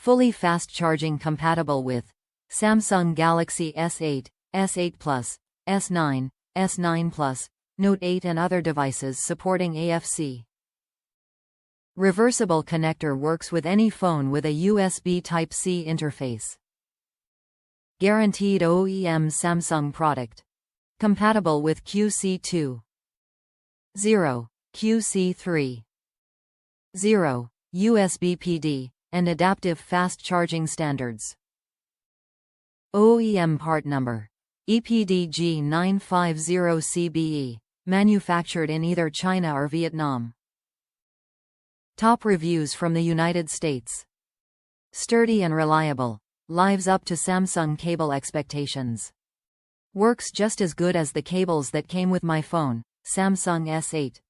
Fully fast charging compatible with Samsung Galaxy S8, S8 Plus, S9, S9 Plus, Note 8 and other devices supporting AFC. Reversible connector works with any phone with a USB Type-C interface. Guaranteed OEM Samsung product. Compatible with QC2. 0, QC3. 0, USB PD, and adaptive fast charging standards. OEM part number. EPDG950CBE, manufactured in either China or Vietnam. Top reviews from the United States. Sturdy and reliable. Lives up to Samsung cable expectations. Works just as good as the cables that came with my phone, Samsung S8.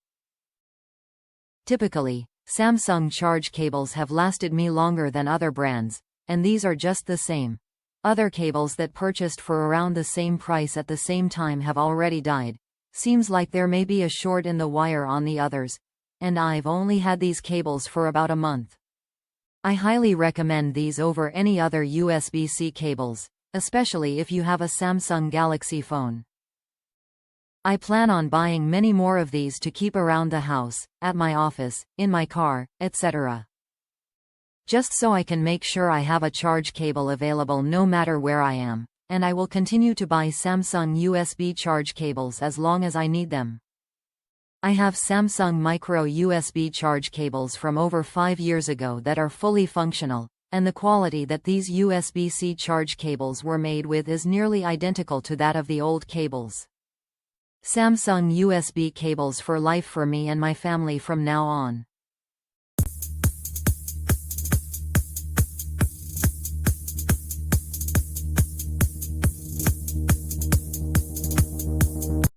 Typically, Samsung charge cables have lasted me longer than other brands, and these are just the same. Other cables that purchased for around the same price at the same time have already died. Seems like there may be a short in the wire on the others, and I've only had these cables for about a month. I highly recommend these over any other USB-C cables, especially if you have a Samsung Galaxy phone. I plan on buying many more of these to keep around the house, at my office, in my car, etc. Just so I can make sure I have a charge cable available no matter where I am, and I will continue to buy Samsung USB charge cables as long as I need them. I have Samsung micro USB charge cables from over 5 years ago that are fully functional, and the quality that these USB-C charge cables were made with is nearly identical to that of the old cables. Samsung USB cables for life for me and my family from now on.